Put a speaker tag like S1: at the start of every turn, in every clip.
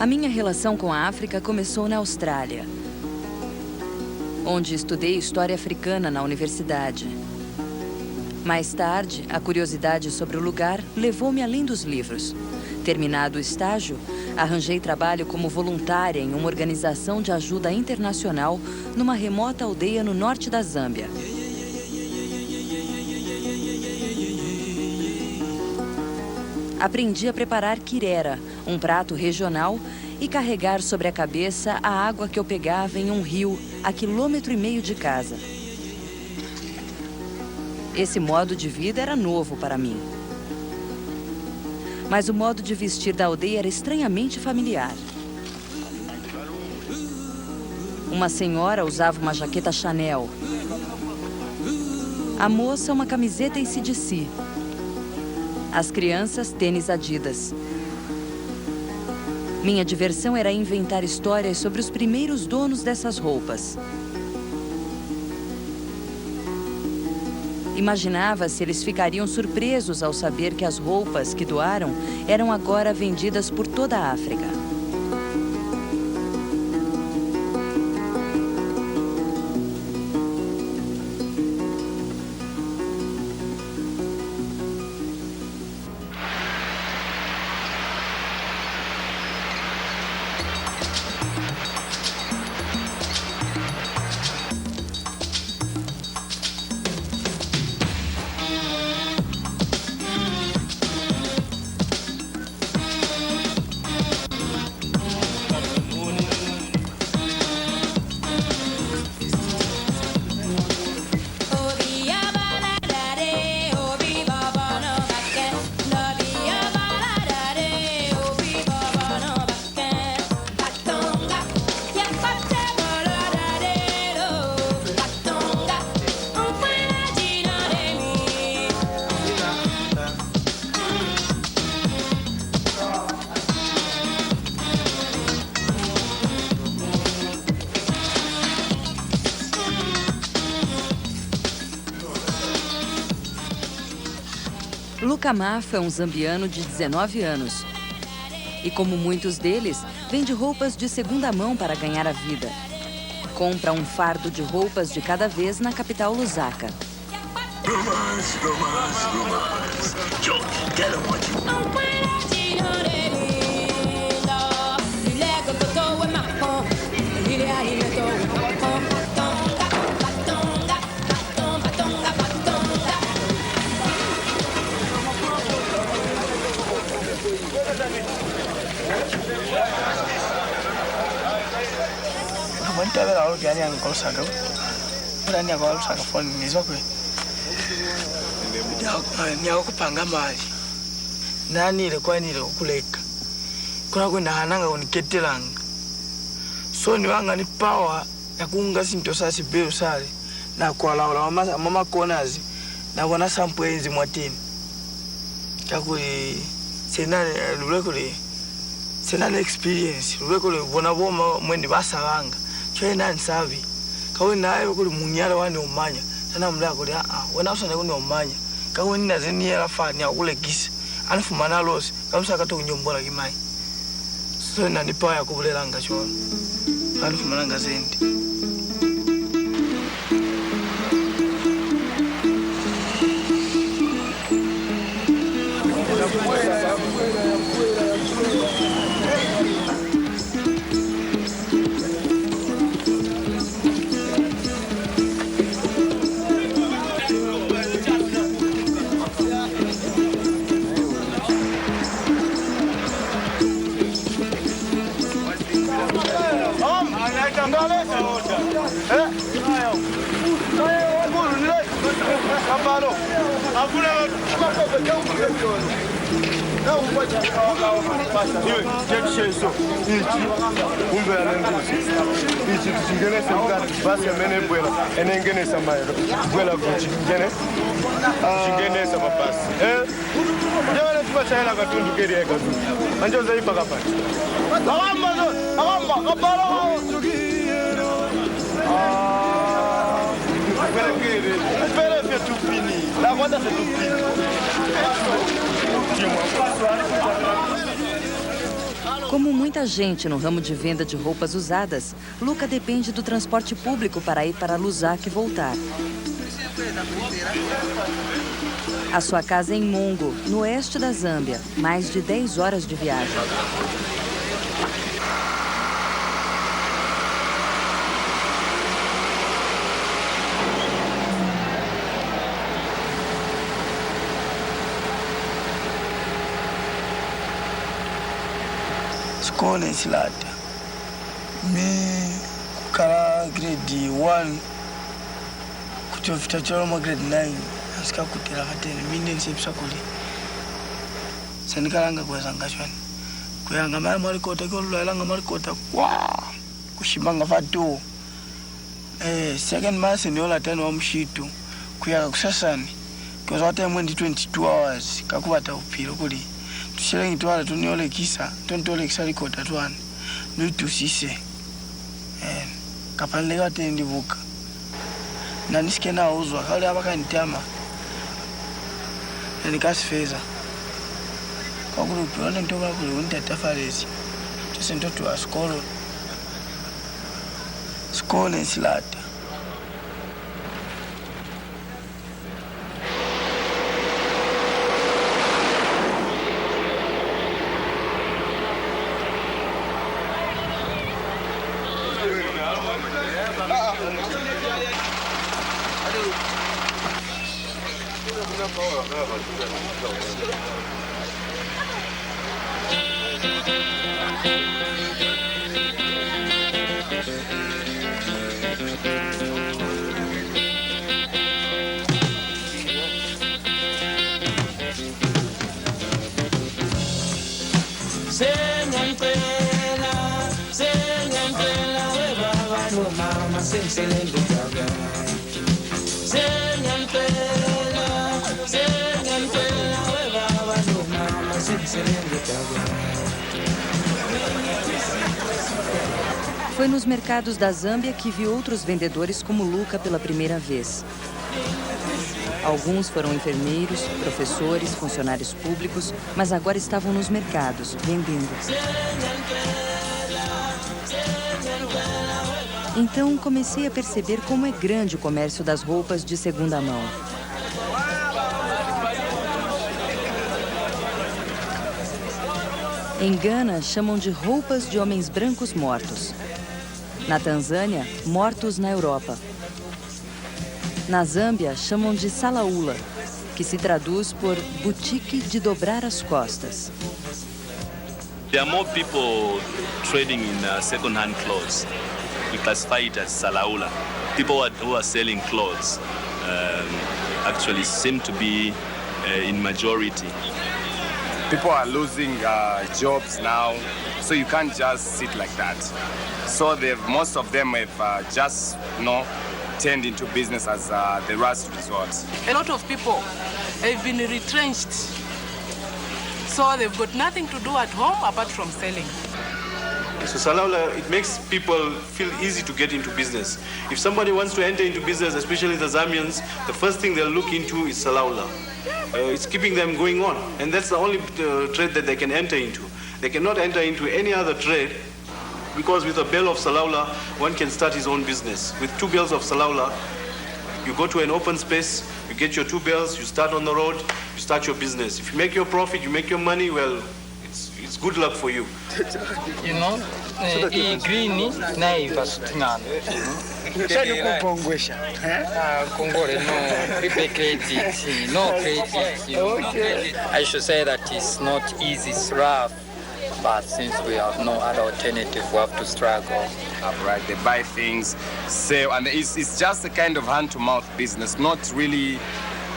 S1: A minha relação com a África começou na Austrália, onde estudei história africana na universidade. Mais tarde, a curiosidade sobre o lugar levou-me além dos livros. Terminado o estágio, arranjei trabalho como voluntária em uma organização de ajuda internacional numa remota aldeia no norte da Zâmbia. Aprendi a preparar quirera, um prato regional, e carregar sobre a cabeça a água que eu pegava em um rio a 1,5 quilômetros de casa. Esse modo de vida era novo para mim. Mas o modo de vestir da aldeia era estranhamente familiar. Uma senhora usava uma jaqueta Chanel. A moça, uma camiseta AC/DC. As crianças, tênis Adidas. Minha diversão era inventar histórias sobre os primeiros donos dessas roupas. Imaginava se eles ficariam surpresos ao saber que as roupas que doaram eram agora vendidas por toda a África. Lucamafa é um zambiano de 19 anos. E como muitos deles, vende roupas de segunda mão para ganhar a vida. Compra um fardo de roupas de cada vez na capital Lusaka.
S2: Nyakupanga mali nanile kwanile ukuleka kuna kwenda hananga uniketelanga so niwanga ni power yakunga sinto sasi beo sale na kwalaula mama konazi na wana sampwenzi mwatini kakuli senale experience lulekule bona boma mwendi basabanga chwe nani sabi kawe naye kuli munyala wani umanya sana mlako li wena usana kuni umanya kawe nina zeni yela fani ya kule gisi anifumana losi kamsa kato unyombola kimai so nani pawa ya kubulelanga chwa anifumana nga zendi.
S1: Como muita gente no ramo de venda de roupas usadas, Luca depende do transporte público para ir para Lusaka e voltar. A sua casa é em Mongo, no oeste da Zâmbia, mais de 10 horas de viagem.
S2: Skole nsilata mi kukala grade 1 kutofita cholomo grade 9 asika kutera katene mine nsepsa kuli sanikalanga kwezanga chwani kuyanga mali malikota kolulanga malikota kwa kushibanga fatu second month niola tano wa mshitu kuyanga kusasani kwa zote mwendi 22 hours kakubata upiro kuli tushirengi twala tuniole kisa tontole kisa likota twana nutusise kapanle kate ndivuka na nisike na uzwa kale abaka ntama nikasifeza kakulupi wane ntoka kuli untatafarezi tusentoto wa skole nsilata
S1: Foi nos mercados da Zâmbia que viu outros vendedores como Luca pela primeira vez. Alguns foram enfermeiros, professores, funcionários públicos, mas agora estavam nos mercados, vendendo. Então comecei a perceber como é grande o comércio das roupas de segunda mão. Em Gana, chamam de roupas de homens brancos mortos. Na Tanzânia, mortos na Europa. Na Zâmbia, chamam de salaula, que se traduz por boutique de dobrar as costas.
S3: There are more people trading in second-hand clothes. We classify it as salaula. People who are selling clothes actually seem to be in majority.
S4: People are losing jobs now, so you can't just sit like that. So most of them have just, turned into business as the last resort.
S5: A lot of people have been retrenched, so they've got nothing to do at home apart from selling.
S6: So salaula, it makes people feel easy to get into business. If somebody wants to enter into business, especially the Zambians, the first thing they'll look into is salaula. It's keeping them going on, and that's the only trade that they can enter into. They cannot enter into any other trade, because with a bale of salaula, one can start his own business. With 2 bales of salaula, you go to an open space, you get your 2 bales, you start on the road, you start your business. If you make your profit, you make your money, well, it's good luck for you.
S7: Hii green nayo ivasutingana. Kongole, no, people credit, no credit. Okay. I should say that it's not easy, it's rough. But since we have no other alternative, we have to struggle.
S4: Right, they buy things, sell, and it's just a kind of hand-to-mouth business, not really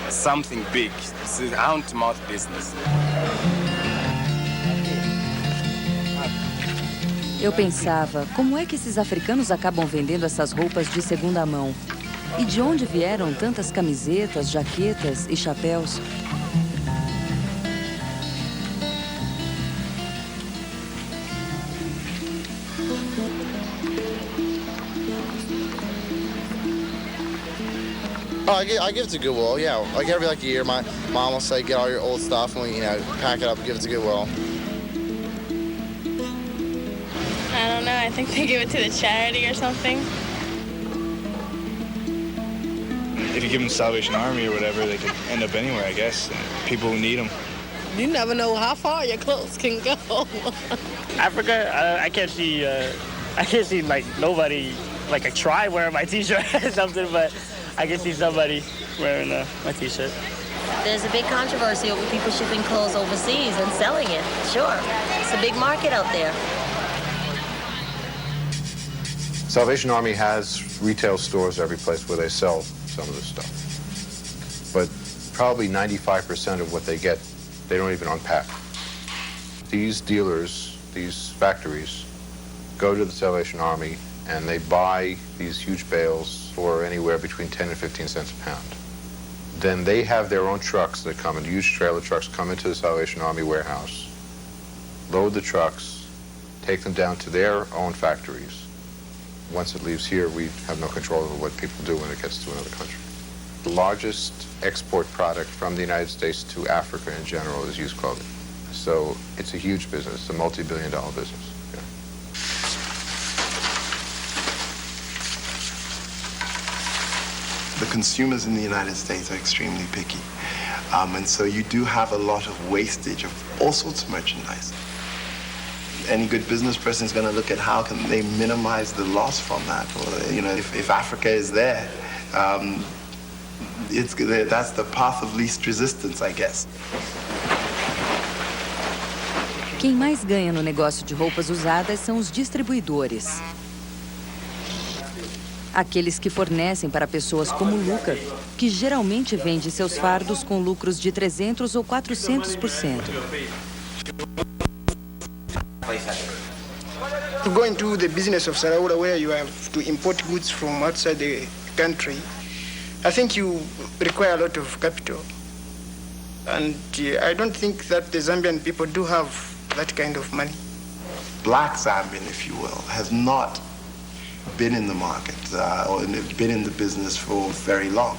S4: something big. It's a hand-to-mouth business.
S1: Eu pensava, como é que esses africanos acabam vendendo essas roupas de segunda mão? E de onde vieram tantas camisetas, jaquetas e chapéus?
S8: Oh, I give it to Goodwill, yeah. Like every year, my mom will say, get all your old stuff and we, pack it up and give it to Goodwill.
S9: I think they give it to the charity or something.
S10: If you give them Salvation Army or whatever, they could end up anywhere, I guess. People who need them.
S5: You never know how far your clothes can go.
S11: Africa, I can't see like nobody, like a tribe wearing my T-shirt or something, but I can see somebody wearing my T-shirt.
S12: There's a big controversy over people shipping clothes overseas and selling it. Sure, it's a big market out there.
S13: Salvation Army has retail stores every place where they sell some of this stuff. But probably 95% of what they get, they don't even unpack. These dealers, these factories, go to the Salvation Army and they buy these huge bales for anywhere between 10 and 15 cents a pound. Then they have their own trucks that come in, huge trailer trucks come into the Salvation Army warehouse, load the trucks, take them down to their own factories. Once it leaves here, we have no control over what people do when it gets to another country. The largest export product from the United States to Africa in general is used clothing. So it's a huge business, it's a multi-billion-dollar business. Yeah.
S14: The consumers in the United States are extremely picky. And so you do have a lot of wastage of all sorts of merchandise. Any good business person is going to look at how can they minimize the loss from that. Or, you know, if Africa is there, that's the path of least resistance, I guess.
S1: Quem mais ganha no negócio de roupas usadas são os distribuidores. Aqueles que fornecem para pessoas como Luca, que geralmente vende seus fardos com lucros de 300% ou 400%.
S15: To go into the business of Salaula, where you have to import goods from outside the country, I think you require a lot of capital. And I don't think that the Zambian people do have that kind of money.
S14: Black Zambian, if you will, has not been in the market or been in the business for very long.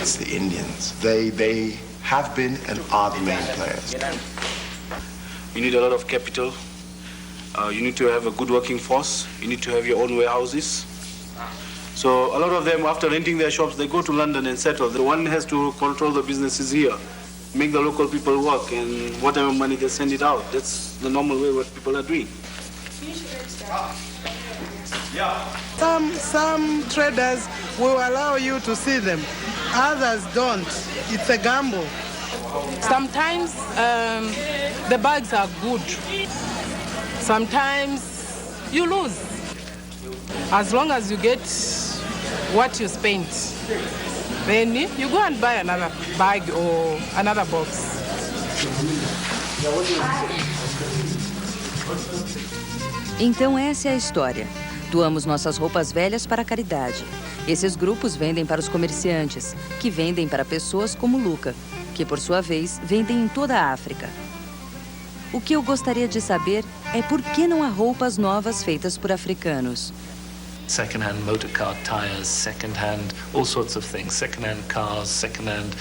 S14: It's the Indians. They have been and are the main players.
S6: You need a lot of capital. You need to have a good working force. You need to have your own warehouses. So a lot of them, after renting their shops, they go to London and settle. The one has to control the businesses here, make the local people work, and whatever money they send it out. That's the normal way what people are doing.
S5: Some traders will allow you to see them. Others don't. It's a gamble. Sometimes the bags are good. Sometimes you lose. As long as you get what you spent, then you go and buy another bag or another box.
S1: Então essa é a história. Doamos nossas roupas velhas para a caridade. Esses grupos vendem para os comerciantes, que vendem para pessoas como Luca, que por sua vez vendem em toda a África. O que eu gostaria de saber é por que não há roupas novas feitas por africanos.
S16: Second-hand motor car tires, second-hand all sorts of things, second-hand cars, second-hand,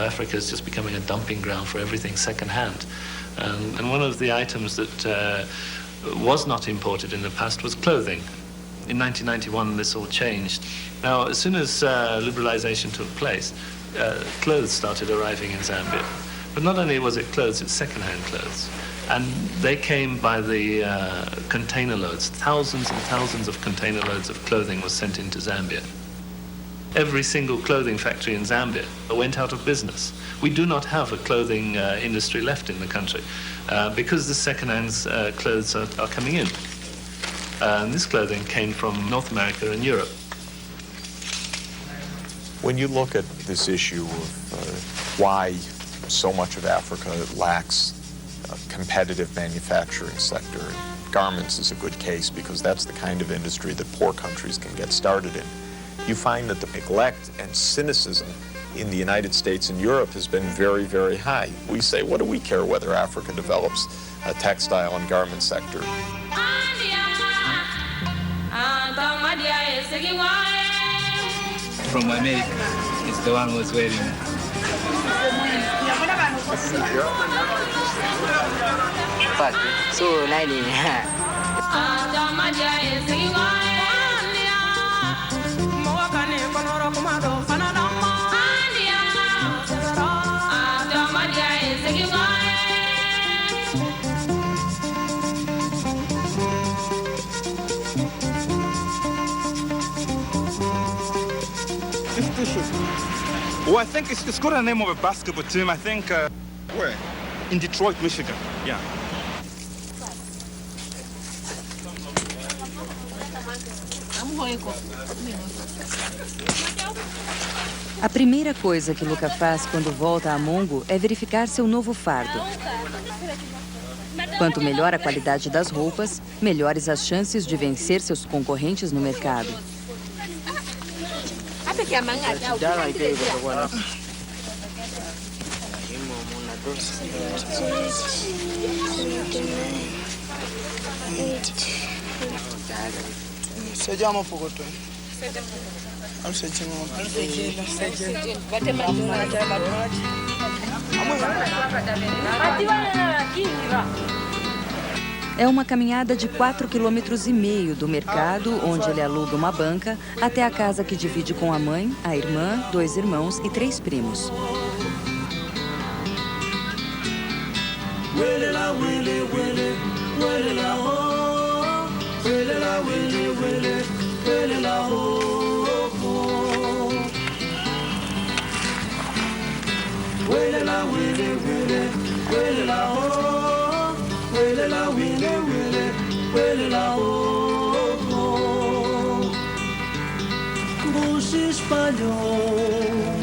S16: Africa is just becoming a dumping ground for everything second-hand. And one of the items that was not imported in the past was clothing. In 1991, this all changed. Now, as soon as liberalization took place, clothes started arriving in Zambia. But not only was it clothes, it's second-hand clothes. And they came by the container loads. Thousands and thousands of container loads of clothing was sent into Zambia. Every single clothing factory in Zambia went out of business. We do not have a clothing industry left in the country because the second-hand clothes are coming in. And this clothing came from North America and Europe.
S17: When you look at this issue of why so much of Africa lacks a competitive manufacturing sector, garments is a good case because that's the kind of industry that poor countries can get started in. You find that the neglect and cynicism in the United States and Europe has been very, very high. We say, what do we care whether Africa develops a textile and garment sector?
S10: From America, it's the one who was wearing.
S18: So,
S10: Well, I think it's got a name of a basketball team. I think, where? In Detroit, Michigan. Yeah.
S1: A primeira coisa que Luca faz quando volta a Mongo é verificar seu novo fardo. Quanto melhor a qualidade das roupas, melhores as chances de vencer seus concorrentes no mercado. É uma caminhada de 4,5 km do mercado, onde ele aluga uma banca, até a casa que divide com a mãe, a irmã, 2 irmãos e 3 primos.
S18: Bush espalhou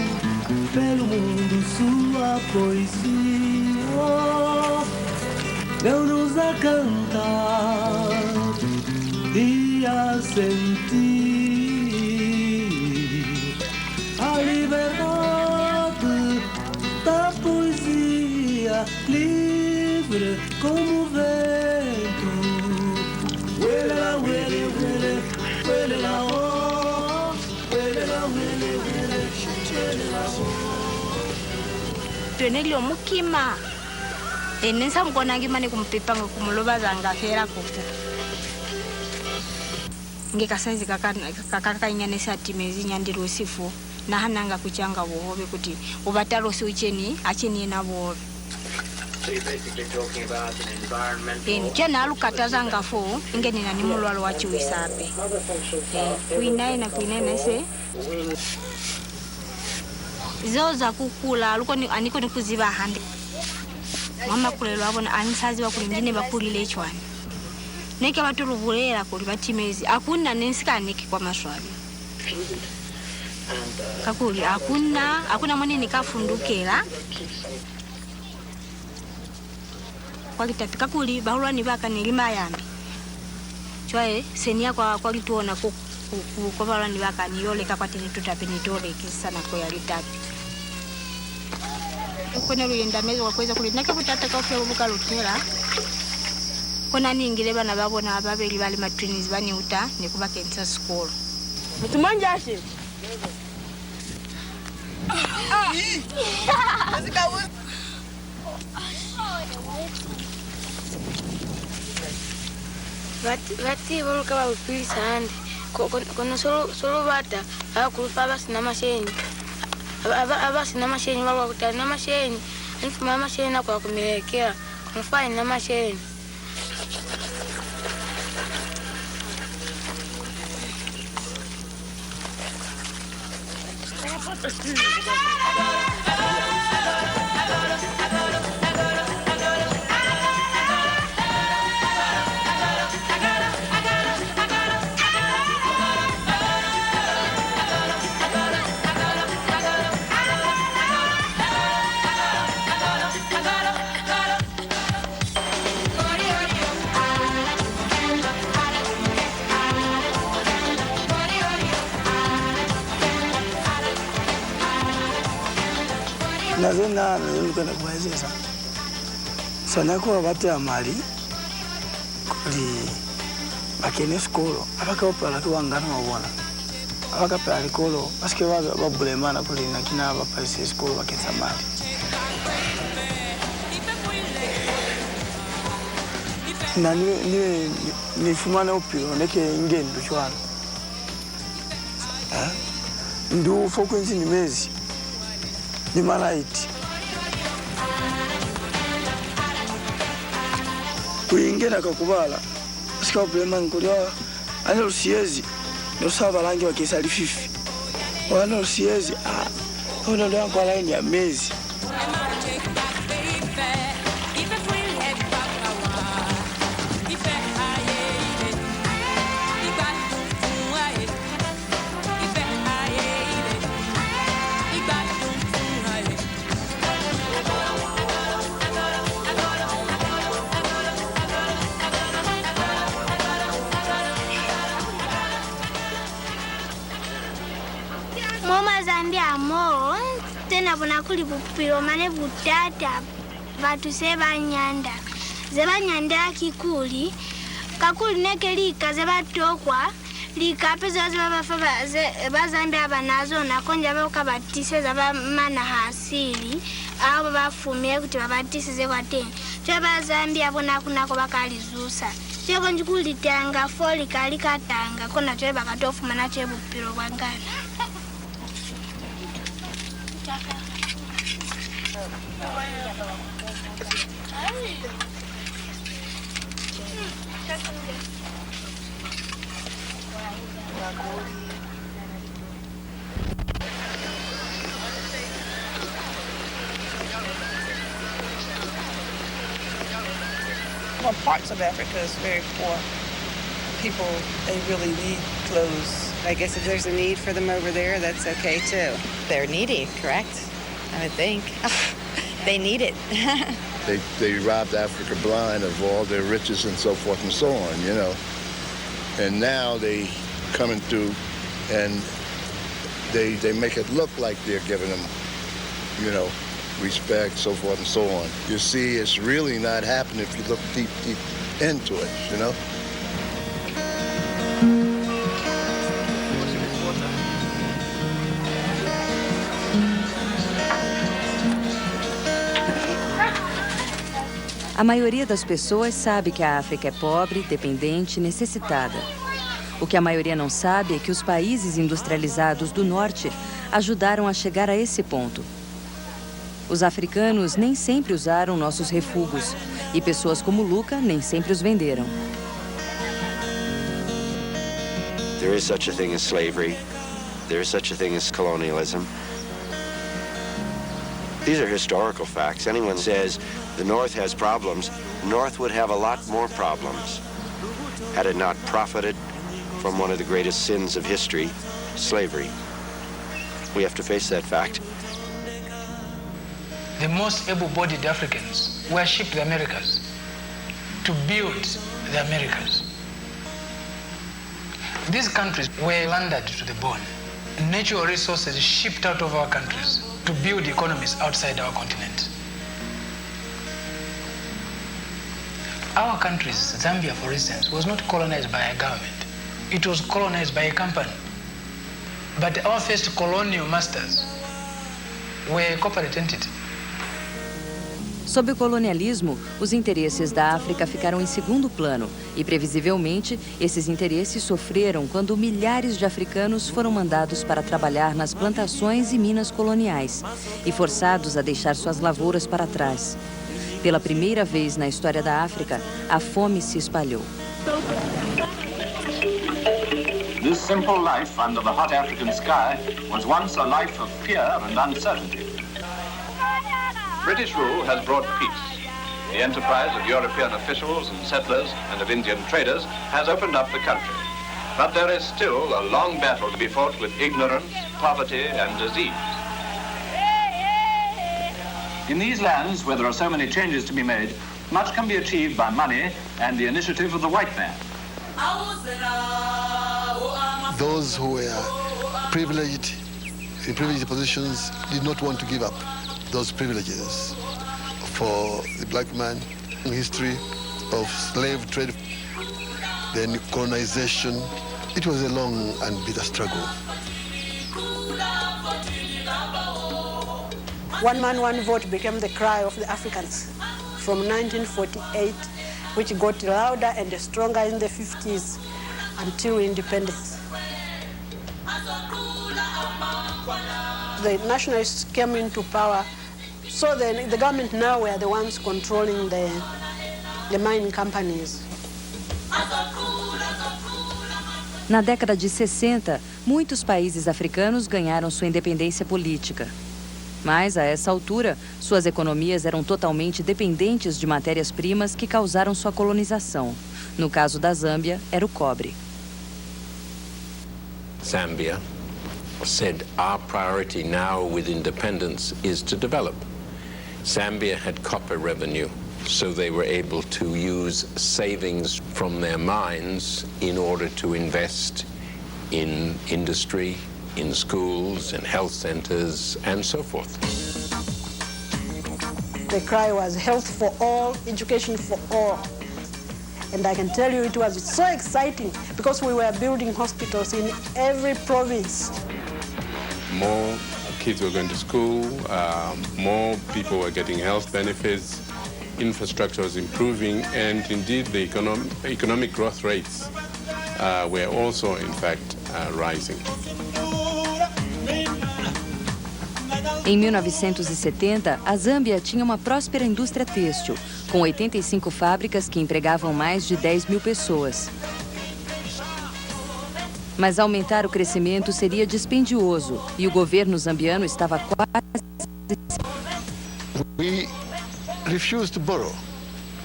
S18: pelo mundo sua poesia, deu-nos a cantar e a sentir a liberdade da poesia, livre como o vento. Huele la, huele, huele, huele la, oh, huele la, huele, huele, huele la, oh.
S19: Tuenelio mukima. Enensa mkona ngimane kumpipanga kumulobaza ngafera kufu. Ngekasaizi kakakanyanyisa timezi nyandiro sifu na hananga kuchanga wohobe kuti ubatalo si ucheni acheni na wohobe.
S20: So you're basically talking about an environmental...
S19: Kena alukataza ngafo ingeni na nimulwalo wachi wisabe. Kuinaina se. Zoza kukula aluko aniko nikuziba hande. Mama kulelo abona anisazi bakuli mjine bakuli lechwani. Neke batuluvulera kuli batimezi akuna nensikaniki kwa maswali. Kakuli akuna mwene nikafundukela. Kwa kitapika kuli bahulwani baka nilima yambi. Chwae senia kwa lituona kwa bahulwani baka niyoleka kwa tini tutapinitole kisa na kwa yalitapi. Kwenye luyenda mezo kwa kweza kuli nake kutata kwa ubuka lutela. Kona ningile bana babona ababeli bali matwins bani uta nikuba kensa school.
S5: Mutumanja ashe.
S21: Vati voluka va upisa handi. Kono solo bata akulufa abasi na mashenyi. Abasi na mashenyi walwa kutana na mashenyi. Nifuma mashenyi na kwa kumekea. Konfai na mashenyi.
S2: Nazena nilikuwa kuwezesha sana kwa bata mali kuli bakene skolo abakopala tuwangana wabona abakapala likolo paske babulemana kuli nakina abapaise skolo baketsa mali na ni fumana upiro neke ngendo chwana ndu frequency ni mezi ni malaiti kuingena kakubala sika problema nkolwa ana usiezi no saba langi wa kisali fifi wana usiezi ona ndo kwa line ya mezi
S3: Mo tena bona kuli bupiro mane butata batu sebanyanda zebanyanda kikuli kakuli nekelika zebatokwa likapeza bazambia banazo nakonja bakabatise zabamana hasili abo bafumye kuti babatise kwateni twabazambia bona kunako bakalizusa cheko njikulitanga foli kalikatanga kona twe bakatofuma na chebupiro bwangana.
S22: Well, parts of Africa is very poor. People, they really need clothes.
S23: I guess if there's a need for them over there, that's okay too.
S24: They're needy, correct? I would think. They need it.
S25: They robbed Africa blind of all their riches and so forth and so on, you know. And now they coming through and they make it look like they're giving them, you know, respect, so forth and so on. You see, it's really not happening if you look deep into it, you know.
S1: A maioria das pessoas sabe que a África é pobre, dependente, necessitada. O que a maioria não sabe é que os países industrializados do norte ajudaram a chegar a esse ponto. Os africanos nem sempre usaram nossos refugos e pessoas como Luca nem sempre os venderam.
S26: There is such a thing as slavery. There is such a thing as colonialism. These are historical facts. Anyone says the North has problems, the North would have a lot more problems had it not profited from one of the greatest sins of history, slavery. We have to face that fact.
S27: The most able-bodied Africans were shipped to the Americas to build the Americas. These countries were landed to the bone. Natural resources shipped out of our countries to build economies outside our continent. Our countries, Zambia for instance, was not colonized by a government. It was colonized by a company. But our first colonial masters were a corporate entity.
S1: Sob o colonialismo, os interesses da África ficaram em segundo plano e, previsivelmente, esses interesses sofreram quando milhares de africanos foram mandados para trabalhar nas plantações e minas coloniais e forçados a deixar suas lavouras para trás. Pela primeira vez na história da África, a fome se espalhou.
S28: This simple life under the hot African sky was once a life of fear and uncertainty. British rule has brought peace. The enterprise of European officials and settlers and of Indian traders has opened up the country. But there is still a long battle to be fought with ignorance, poverty, and disease. In these lands, where there are so many changes to be made, much can be achieved by money and the initiative of the white man.
S29: Those who were privileged, in privileged positions, did not want to give up those privileges. For the black man, in history of slave trade, then colonization, it was a long and bitter struggle.
S30: One man, one vote became the cry of the Africans from 1948
S4: which got louder and stronger in the 50s until independence. The nationalists came into power, so then the government now were the ones controlling the mining companies.
S1: Na década de 60, muitos países africanos ganharam sua independência política. Mas, a essa altura, suas economias eram totalmente dependentes de matérias-primas que causaram sua colonização. No caso da Zâmbia, era o cobre.
S7: Zambia said, our priority now with independence is to develop. Zambia had copper revenue, so they were able to use savings from their mines in order to invest in industry, in schools, in health centers, and so forth.
S4: The cry was health for all, education for all. And I can tell you it was so exciting because we were building hospitals in every province.
S8: More kids were going to school, more people were getting health benefits, infrastructure was improving, and indeed the economic growth rates were also, in fact, rising.
S1: Em 1970, a Zâmbia tinha uma próspera indústria têxtil, com 85 fábricas que empregavam mais de 10 mil pessoas. Mas aumentar o crescimento seria dispendioso e o governo zambiano estava quase...
S29: We refused to borrow.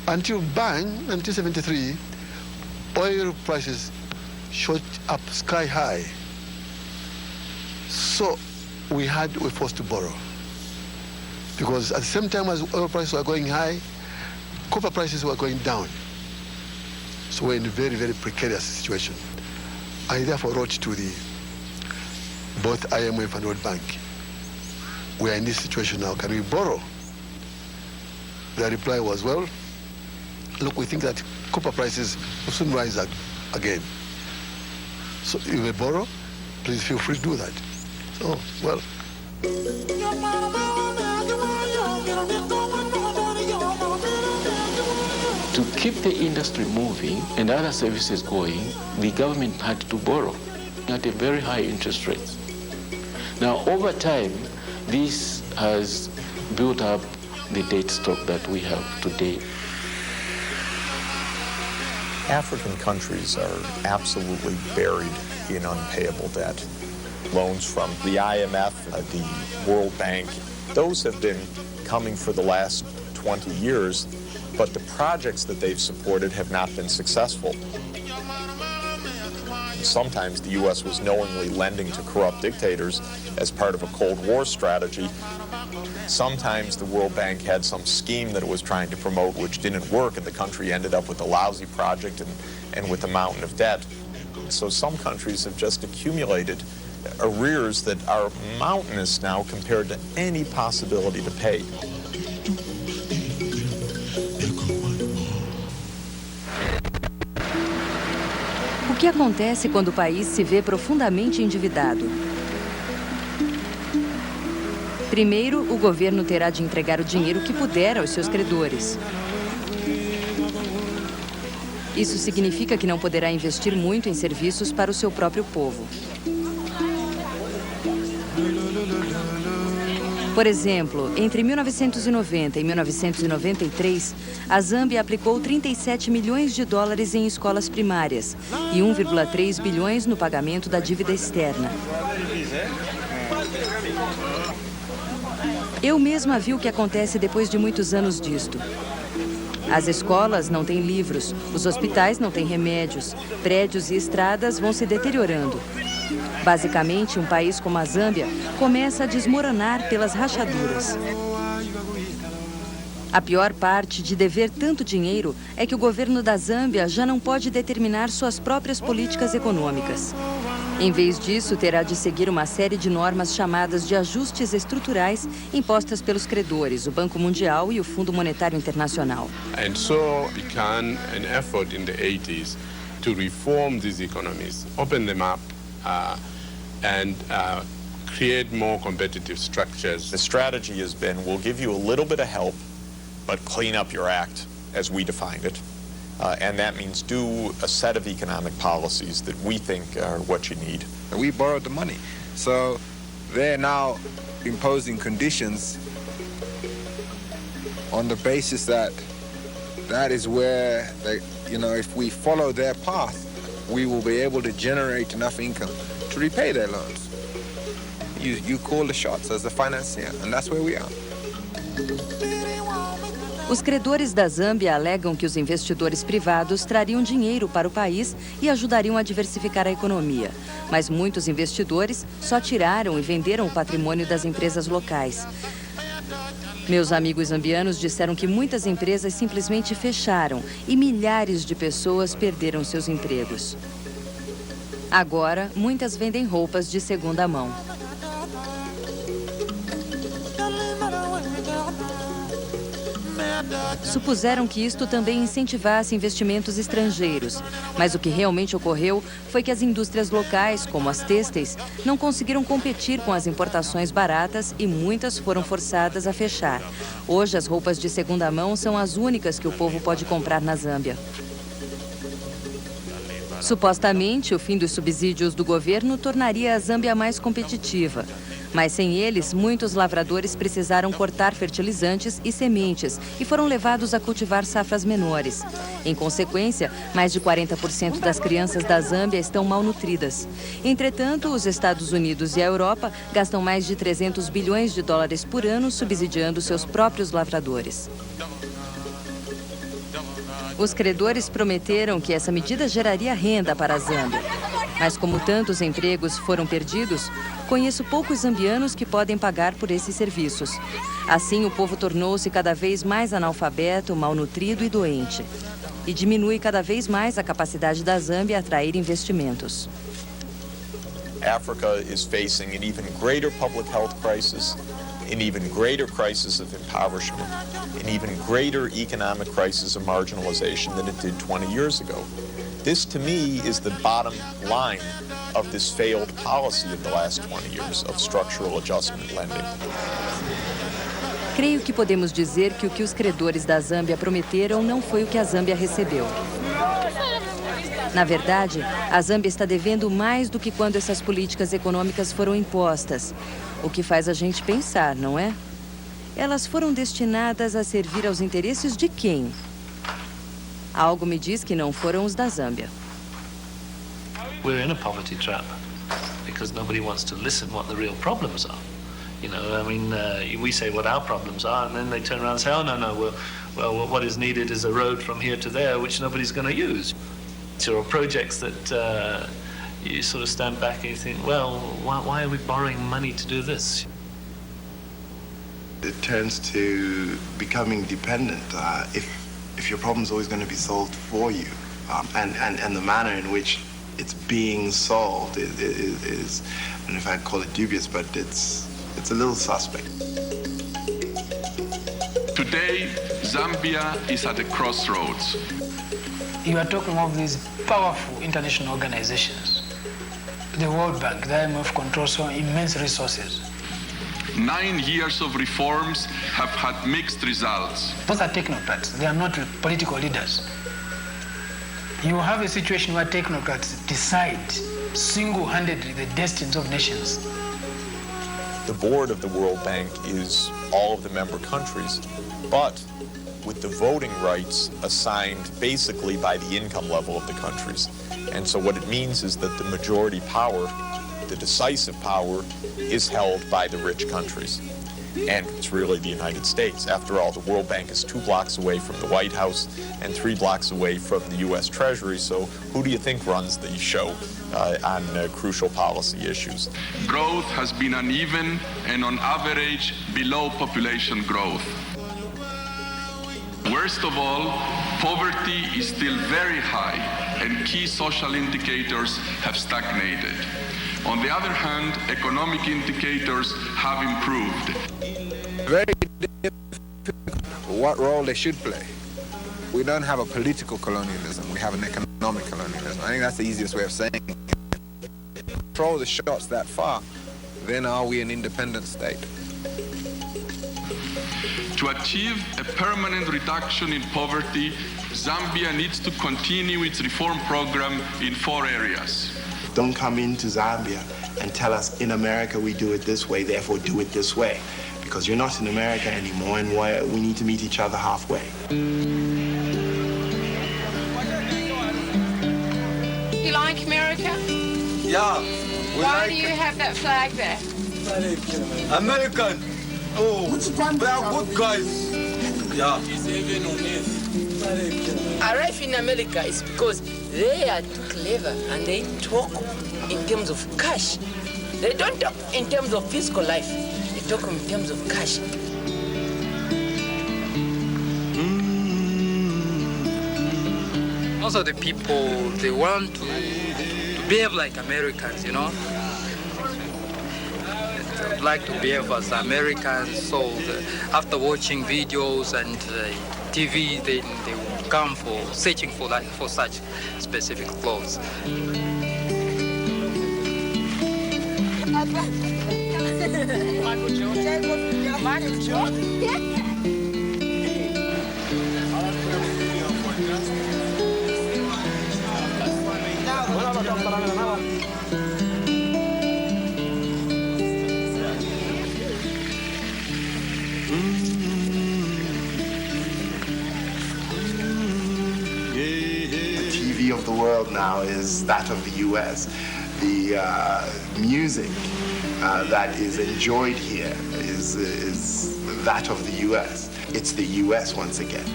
S29: Until 1973, oil prices shot up sky high. So we were forced to borrow. Because at the same time as oil prices were going high, copper prices were going down. So we're in a very, very precarious situation. I therefore wrote to both IMF and World Bank. We are in this situation now, can we borrow? The reply was, well, look, we think that copper prices will soon rise again. So you may borrow, please feel free to do that. So, well.
S9: To keep the industry moving and other services going, the government had to borrow at a very high interest rate. Now, over time, this has built up the debt stock that we have today.
S17: African countries are absolutely buried in unpayable debt. Loans from the IMF, the World Bank, those have been coming for the last 20 years, but the projects that they've supported have not been successful. Sometimes the U.S. was knowingly lending to corrupt dictators as part of a Cold War strategy. Sometimes the World Bank had some scheme that it was trying to promote which didn't work, and the country ended up with a lousy project and with a mountain of debt. So some countries have just accumulated arrears that are mountainous now compared to any possibility to pay.
S1: O que acontece quando o país se vê profundamente endividado? Primeiro, o governo terá de entregar o dinheiro que puder aos seus credores. Isso significa que não poderá investir muito em serviços para o seu próprio povo. Por exemplo, entre 1990 e 1993, a Zâmbia aplicou 37 milhões de dólares em escolas primárias e 1,3 bilhões no pagamento da dívida externa. Eu mesma vi o que acontece depois de muitos anos disto. As escolas não têm livros, os hospitais não têm remédios, prédios e estradas vão se deteriorando. Basicamente, um país como a Zâmbia começa a desmoronar pelas rachaduras. A pior parte de dever tanto dinheiro é que o governo da Zâmbia já não pode determinar suas próprias políticas econômicas. Em vez disso, terá de seguir uma série de normas chamadas de ajustes estruturais impostas pelos credores, o Banco Mundial e o Fundo Monetário Internacional.
S8: And so began an effort in the 80s to reform these economies, open them up, and create more competitive structures.
S17: The strategy has been, we'll give you a little bit of help, but clean up your act as we defined it. And that means do a set of economic policies that we think are what you need.
S6: We borrowed the money. So they're now imposing conditions on the basis that that is where they, if we follow their path, we will be able to generate enough income to repay their loans. You call the shots as the financier, and that's where we are.
S1: Os credores da Zâmbia alegam que os investidores privados trariam dinheiro para o país e ajudariam a diversificar a economia. Mas muitos investidores só tiraram e venderam o patrimônio das empresas locais. Meus amigos zambianos disseram que muitas empresas simplesmente fecharam e milhares de pessoas perderam seus empregos. Agora, muitas vendem roupas de segunda mão. Supuseram que isto também incentivasse investimentos estrangeiros, mas o que realmente ocorreu foi que as indústrias locais, como as têxteis, não conseguiram competir com as importações baratas e muitas foram forçadas a fechar. Hoje, as roupas de segunda mão são as únicas que o povo pode comprar na Zâmbia. Supostamente, o fim dos subsídios do governo tornaria a Zâmbia mais competitiva. Mas sem eles, muitos lavradores precisaram cortar fertilizantes e sementes e foram levados a cultivar safras menores. Em consequência, mais de 40% das crianças da Zâmbia estão malnutridas. Entretanto, os Estados Unidos e a Europa gastam mais de 300 bilhões de dólares por ano subsidiando seus próprios lavradores. Os credores prometeram que essa medida geraria renda para a Zâmbia. Mas como tantos empregos foram perdidos, conheço poucos zambianos que podem pagar por esses serviços. Assim, o povo tornou-se cada vez mais analfabeto, malnutrido e doente. E diminui cada vez mais a capacidade da Zâmbia a atrair investimentos.
S17: Africa is facing an even greater public health crisis, an even greater crisis of impoverishment, an even greater economic crisis of marginalization than it did 20 years ago. This, to me, is the bottom line of this failed policy of the last 20 years of structural adjustment lending.
S1: Creio que podemos dizer que o que os credores da Zâmbia prometeram não foi o que a Zâmbia recebeu. Na verdade, a Zâmbia está devendo mais do que quando essas políticas econômicas foram impostas. O que faz a gente pensar, não é? Elas foram destinadas a servir aos interesses de quem? Algo me diz que não foram os da Zâmbia.
S10: We're in a poverty trap because nobody wants to listen what the real problems are. We say what our problems are, and then they turn around and say, oh, no, well, what is needed is a road from here to there, which nobody's going to use. There are projects that you sort of stand back and you think, well, why are we borrowing money to do this?
S11: It turns to becoming dependent. If your problem's always going to be solved for you, and the manner in which it's being solved is I don't know if I'd call it dubious, but it's a little suspect.
S12: Today, Zambia is at a crossroads.
S27: You are talking of these powerful international organizations. The World Bank, the IMF controls so immense resources.
S12: 9 years of reforms have had mixed results.
S27: Those are technocrats. They are not political leaders. You have a situation where technocrats decide single-handedly the destinies of nations.
S17: The board of the World Bank is all of the member countries, but with the voting rights assigned basically by the income level of the countries. And so what it means is that the majority power, the decisive power, is held by the rich countries. And it's really the United States. After all, the World Bank is 2 blocks away from the White House and 3 blocks away from the U.S. Treasury. So who do you think runs the show on crucial policy issues?
S12: Growth has been uneven and on average below population growth. Worst of all, poverty is still very high and key social indicators have stagnated. On the other hand, economic indicators have improved.
S11: Very difficult what role they should play. We don't have a political colonialism, we have an economic colonialism. I think that's the easiest way of saying it. Throw the shots that far, then are we an independent state?
S12: To achieve a permanent reduction in poverty, Zambia needs to continue its reform program in 4 areas.
S11: Don't come into Zambia and tell us in America we do it this way, therefore do it this way. Because you're not in America anymore, and we need to meet each other halfway.
S5: You like America?
S2: Yeah.
S5: Why do you have that flag there?
S2: American. Oh, we are good guys. Yeah.
S13: Arrive in America is because they are too clever and they talk in terms of cash. They don't talk in terms of physical life. They talk in terms of cash.
S14: Most of the people, they want to behave like Americans, you know. They would like to behave as Americans, so after watching videos and TV, they would come for searching for such specific clothes.
S5: Michael Jordan.
S11: The TV of the world now is that of the U.S. The music that is enjoyed here is that of the U.S. It's the U.S. once again.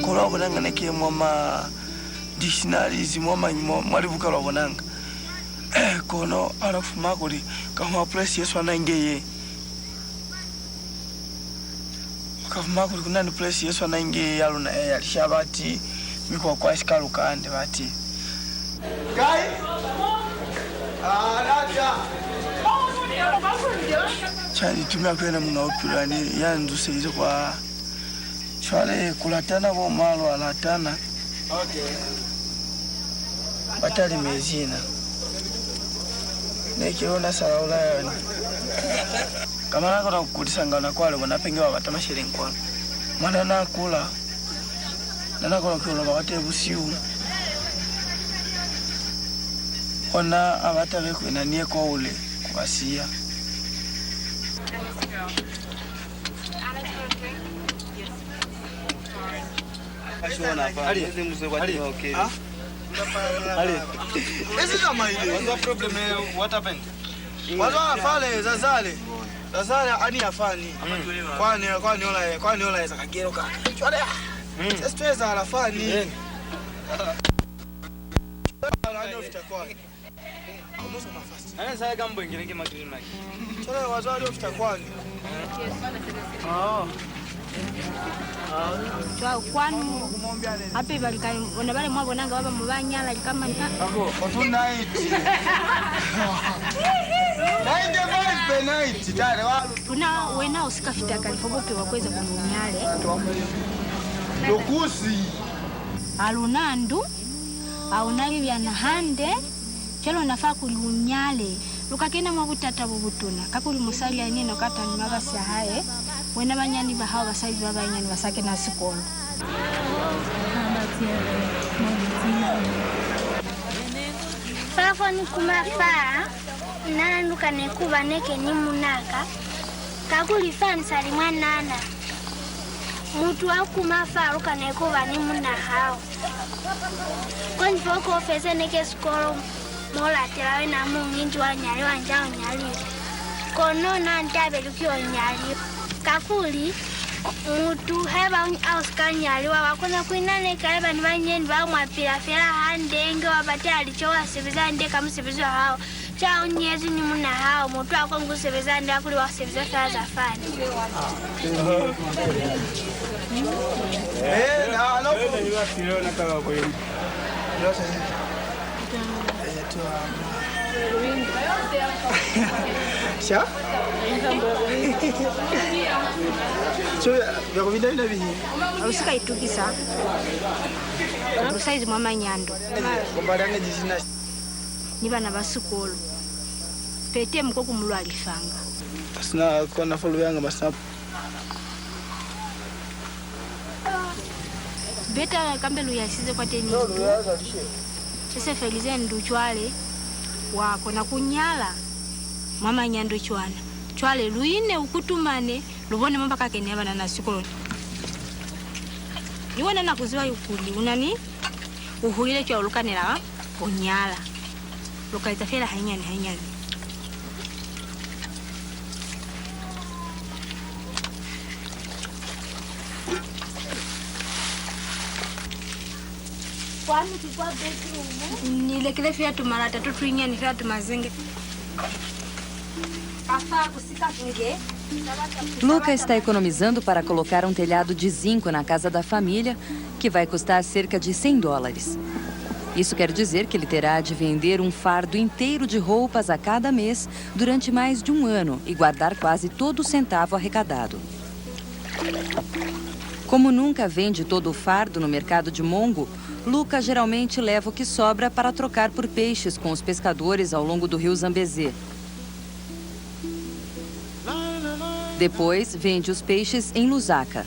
S2: Kola bonanga neke mama dictionaries mama mwali bukala bonanga kono alafu makuli kama place yesu anaingeye kama makuli kunani place yesu anaingeye yaluna yalishabati miko kwa sikalu kande bati guys alaja chali tumia kwena muna opulani yanzu seizo kwa chwale kulatana bo malo alatana okay batali mezina nekiona salaula yani kama nako na kukulisangana kwale wanapengewa batamashere nkwano mwana nakula nanako nakula bawate busiu ona abatabe kwinanie ko ule kubasia This is not my idea. What's the problem? What happened? Watu afale zazale ani afani kwani ola eza kagero kaka chwale sasa tuweza alafani ana ufitakuwa almost na fast ana sasa gambo ingine matini naki chwale watu wale ufitakuwa
S3: Chwa kwanu hapi balikani ona bale mwabonanga baba mubanyala kama nta
S2: for tonight naende bali penalty tare walu
S3: tuna wena usikafita kalifobope wakweza kumunyale
S2: lokusi
S3: alunandu aunali bya nahande chelo nafaa kuliunyale lukakena mabutata bubutuna kakuli musali anino katani mabasi haye wena banyani bahawa basali babanyani basake na sikolo Fafoni kumafaa nanduka nekuba neke ni munaka kakuli fani sali mwanana mutu akumafaa luka nekuba ni munahao konji poko ofese neke sikolo mola telawe na munginji wanyali wanjao nyali kono na ntabe lukio nyali kakuli mutu heba auskanyali wakona kuinane kaleba ni banyeni ba mwapira fera handenge wabate alichowa sebeza ndeka msebeza hao chao nyezi ni muna hao mutu akongu sebeza ndeka kuli wa sebeza fera za fani
S2: na no ni wafiro na kama kwa hiyo Sha? Vya kuvida vina vihi?
S3: Usika itukisa. Usaizi mama nyando.
S2: Kumbalianga jisina.
S3: ni bana basukolo pete mko kumulwalifanga
S2: Basina kona folo yanga basina
S3: beta kambelu yasize kwa teni sese felize nduchwale wako na kunyala mama nyando chwana chwale luine ukutumane lubone mamba kakeni abana na sikolo niwana nakuziwa yukuli unani uhulile cha ulukanela unyala lukaita fela hanyani kwani kwa bedroom nile kile fiatu mara tatu tuinya ni fiatu mazinge afa kusika nge.
S1: Luca está economizando para colocar um telhado de zinco na casa da família, que vai custar cerca de $100. Isso quer dizer que ele terá de vender um fardo inteiro de roupas a cada mês durante mais de um ano e guardar quase todo o centavo arrecadado. Como nunca vende todo o fardo no mercado de Mongo, Luca geralmente leva o que sobra para trocar por peixes com os pescadores ao longo do rio Zambezê. Depois, vende os peixes em Lusaka.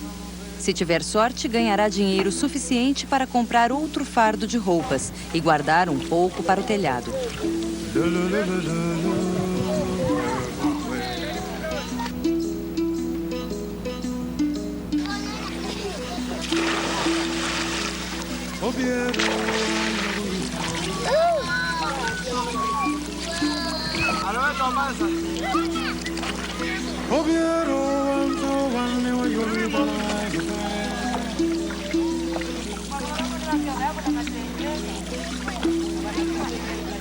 S1: Se tiver sorte, ganhará dinheiro suficiente para comprar outro fardo de roupas e guardar um pouco para o telhado.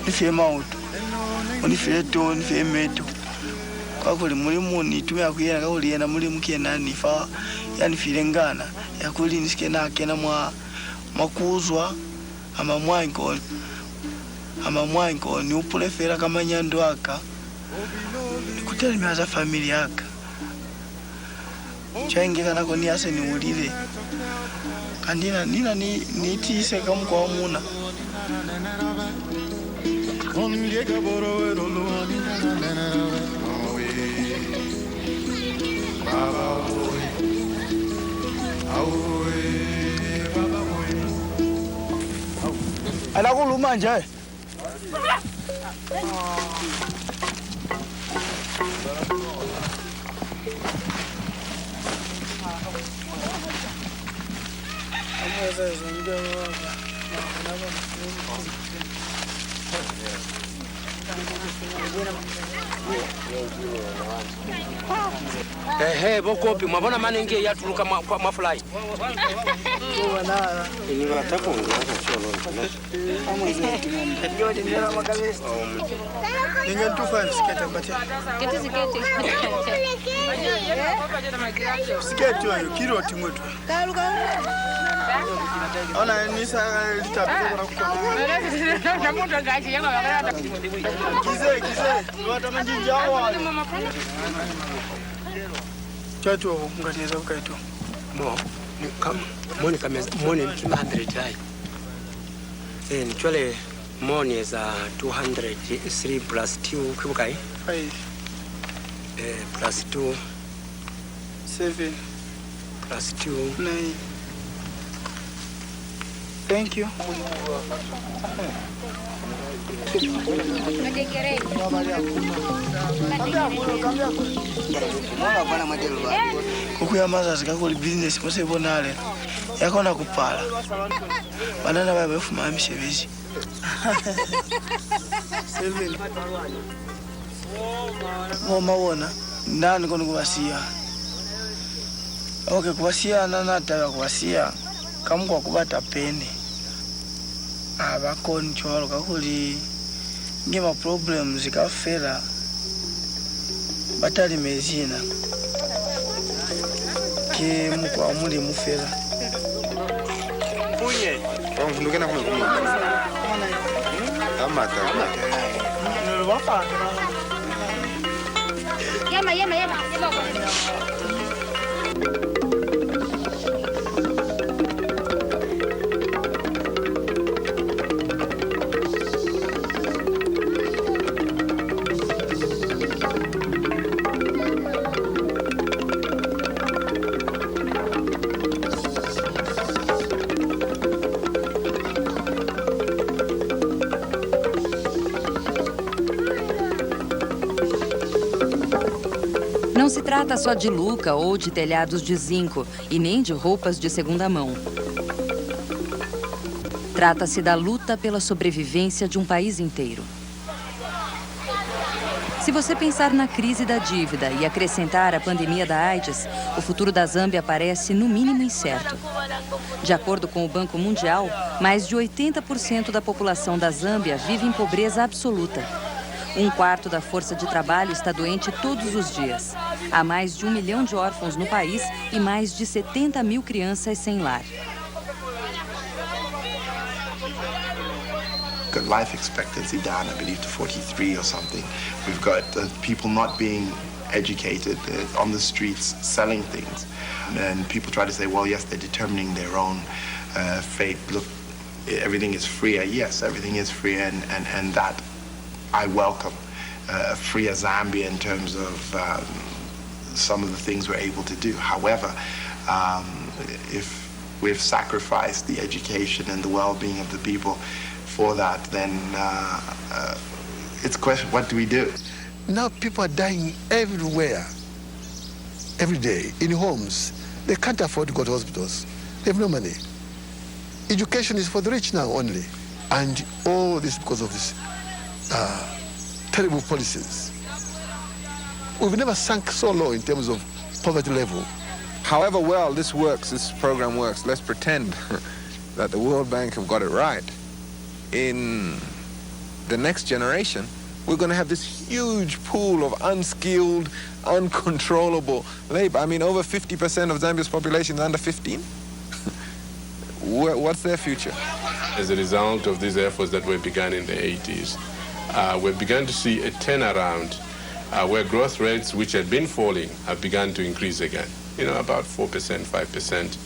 S2: Nifie mauto, nifie to, nifie meto. Kwa kuli mulimu nitumia kuyena kakuli yena mulimu kiyena nifa ya nifile ngana ya kuli nisike na kena makuzwa ama mwanko ni upulefera kama nyando aka kutali miaza familia aka chaingeka nako ni ase ni ulile kandina nina ni tise kama kwa muna anakuluma nje
S13: bokopi mwabona manenge yatuluka mafulai
S2: ni watakonga ninge tufa skete pati skete yo kiro timwetu ona nisa litapika kwa
S5: namuto gaji yango yakarata
S2: kize wata manjinja wa chato ngateza ukaito
S13: moni kameza moni 200 dai ni chole moni za 203 plus 2 kubukai
S2: 5
S13: plus 2
S2: 7
S13: plus 2
S2: 9. Thank you. Kukuya mazazi kakuli business mose bonale yakona kupala banana babefuma mishebeji Selvin ngoma wona ndani kono kubasia okay kubasia nanata kubasia kamukwa kubata pene abakoni chwalo kakuli ngema problems ikafera batali mezina ke mukwa muli mufera
S6: kunye ngundukena kumwe amata
S2: wapa
S3: yema
S1: se trata só de luca ou de telhados de zinco e nem de roupas de segunda mão. Trata-se da luta pela sobrevivência de um país inteiro. Se você pensar na crise da dívida e acrescentar a pandemia da AIDS, o futuro da Zâmbia parece, no mínimo, incerto. De acordo com o Banco Mundial, mais de 80% da população da Zâmbia vive em pobreza absoluta. 1/4 da força de trabalho está doente todos os dias. Há mais de 1 milhão de órfãos no país e mais de 70 mil crianças sem lar.
S11: Got life expectancy down, I believe, to 43 or something. We've got people not being educated on the streets selling things. And people try to say, well, yes, they're determining their own fate. Look, everything is freer. Yes, everything is free, and that I welcome. A freer Zambia in terms of some of the things we're able to do. However, if we've sacrificed the education and the well-being of the people for that, then it's a question, what do we do?
S29: Now people are dying everywhere, every day, in homes. They can't afford to go to hospitals. They have no money. Education is for the rich now only. And all this because of this terrible policies. We've never sunk so low in terms of poverty level.
S6: However well this works, this program works, let's pretend that the World Bank have got it right. In the next generation, we're going to have this huge pool of unskilled, uncontrollable labor. I mean, over 50% of Zambia's population is under 15. What's their future?
S8: As a result of these efforts that were begun in the 80s, we've begun to see a turnaround where growth rates, which had been falling, have begun to increase again. About 4%, 5%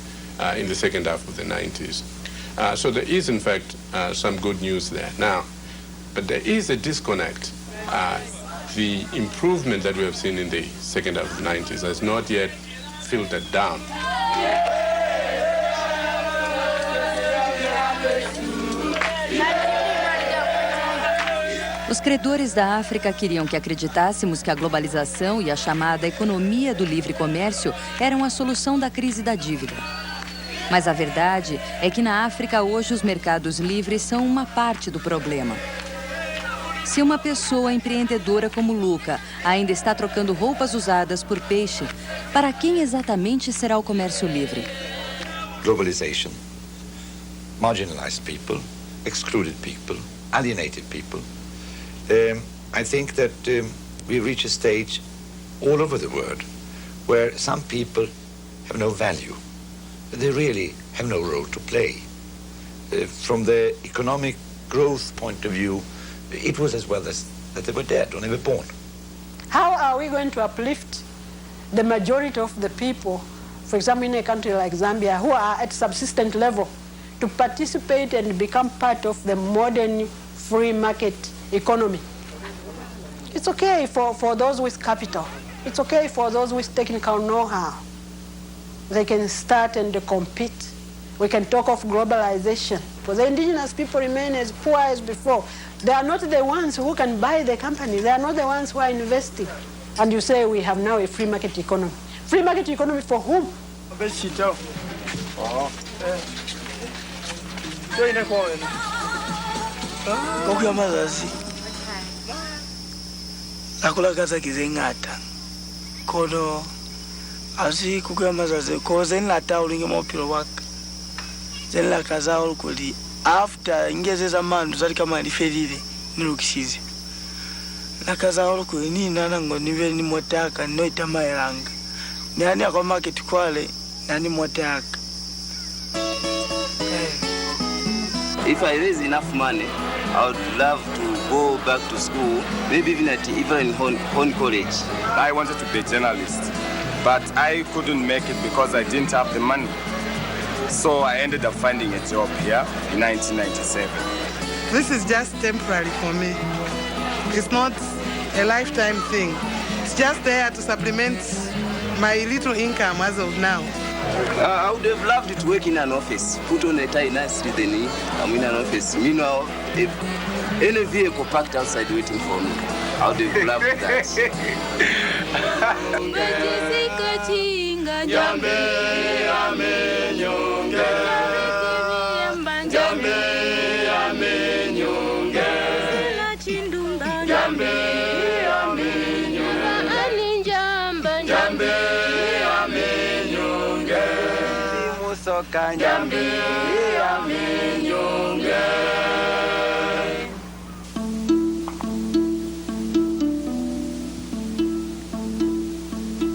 S8: in the second half of the 90s. So there is, in fact, some good news there. Now, but there is a disconnect. The improvement that we have seen in the second half of the 90s has not yet filtered down.
S1: Os credores da África queriam que acreditássemos que a globalização e a chamada economia do livre comércio eram a solução da crise da dívida. Mas a verdade é que na África hoje os mercados livres são uma parte do problema. Se uma pessoa empreendedora como Luca ainda está trocando roupas usadas por peixe, para quem exatamente será o comércio livre?
S15: Globalization, marginalized people, excluded people, alienated people. I think that we reach a stage all over the world where some people have no value. They really have no role to play. From the economic growth point of view, it was as well as that they were dead or never born.
S4: How are we going to uplift the majority of the people, for example, in a country like Zambia, who are at subsistence level, to participate and become part of the modern free market economy? It's okay for those with capital. It's okay for those with technical know-how. They can start and compete. We can talk of globalization. For the indigenous people remain as poor as before. They are not the ones who can buy the company. They are not the ones who are investing. And you say we have now a free market economy. Free market economy for whom?
S2: Asi kukuya mazaze ko zen la taulinge mopilo waka zen la kaza olukuli after ingeze zamanu zali kama lifelile nilukisize la kaza olukuli ni nana ngo nive ni motaka no itamaelanga nani akwa market kwale nani motaka.
S16: If I raise enough money, I would love to go back to school, maybe even in Hon College.
S18: I wanted to be a journalist, but I couldn't make it because I didn't have the money. So I ended up finding a job here in 1997.
S19: This is just temporary for me. It's not a lifetime thing. It's just there to supplement my little income as of now.
S16: I would have loved to work in an office, put on a tie nicely, then I'm in an office. Meanwhile, if any vehicle parked outside waiting for me, I would have loved that.
S2: Jambe amenyonge, jambe amenyonge, jambe amenyonge, jambe amenyonge, musoka jambe amenyonge.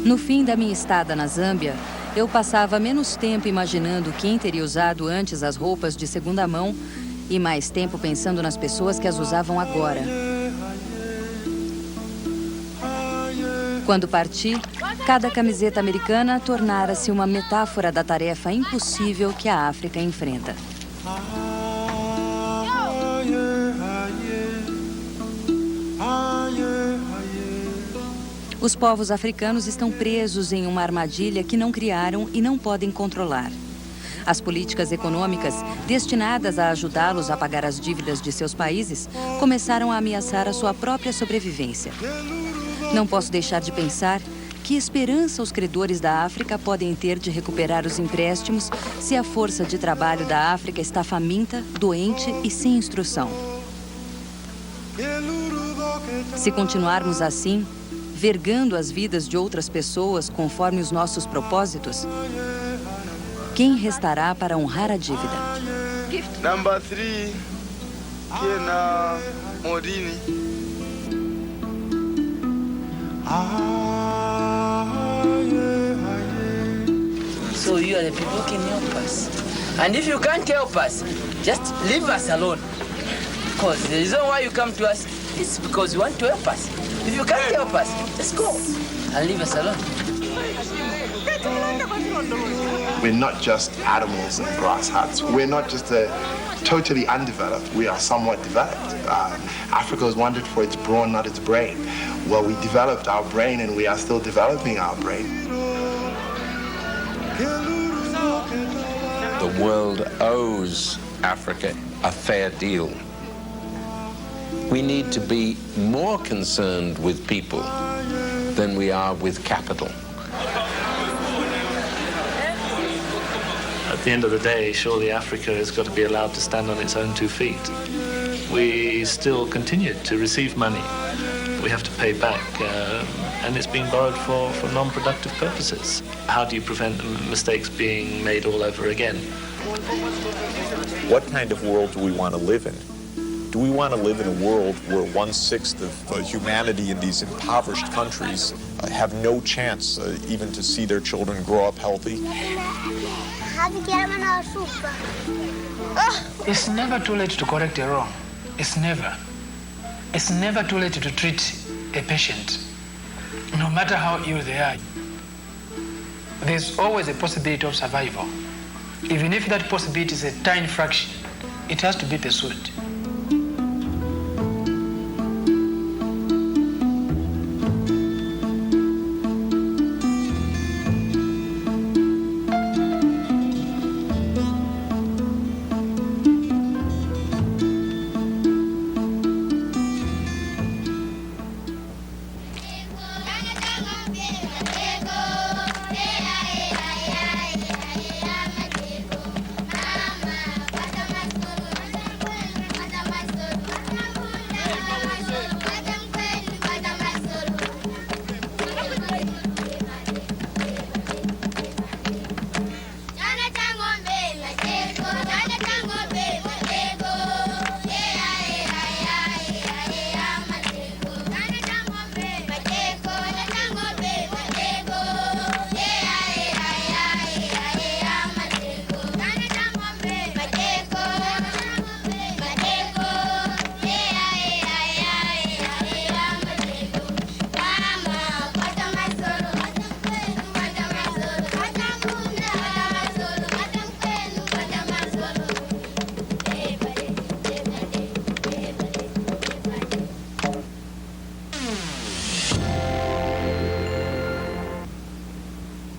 S1: No fim da minha estada na Zâmbia, eu passava menos tempo imaginando quem teria usado antes as roupas de segunda mão e mais tempo pensando nas pessoas que as usavam agora. Quando parti, cada camiseta americana tornara-se uma metáfora da tarefa impossível que a África enfrenta. Os povos africanos estão presos em uma armadilha que não criaram e não podem controlar. As políticas econômicas, destinadas a ajudá-los a pagar as dívidas de seus países, começaram a ameaçar a sua própria sobrevivência. Não posso deixar de pensar que esperança os credores da África podem ter de recuperar os empréstimos se a força de trabalho da África está faminta, doente e sem instrução. Se continuarmos assim, vergando as vidas de outras pessoas conforme os nossos propósitos, quem restará para honrar a dívida?
S2: Number 3, Kena Morini.
S13: So you are the people who can help us. And if you can't help us, just leave us alone. Because the reason why you come to us is because you want to help us. If you can't help us, just go and leave us alone.
S11: We're not just animals in grass huts. We're not just totally undeveloped. We are somewhat developed. Africa was wanted for its brawn, not its brain. Well, we developed our brain and we are still developing our brain.
S7: The world owes Africa a fair deal. We need to be more concerned with people than we are with capital.
S10: At the end of the day, surely Africa has got to be allowed to stand on its own 2 feet. We still continue to receive money. We have to pay back, and it's being borrowed for non-productive purposes. How do you prevent mistakes being made all over again?
S17: What kind of world do we want to live in? Do we want to live in a world where 1/6 of humanity in these impoverished countries have no chance even to see their children grow up healthy?
S27: It's never too late to correct a wrong. It's never. It's never too late to treat a patient, no matter how ill they are. There's always a possibility of survival. Even if that possibility is a tiny fraction, it has to be pursued.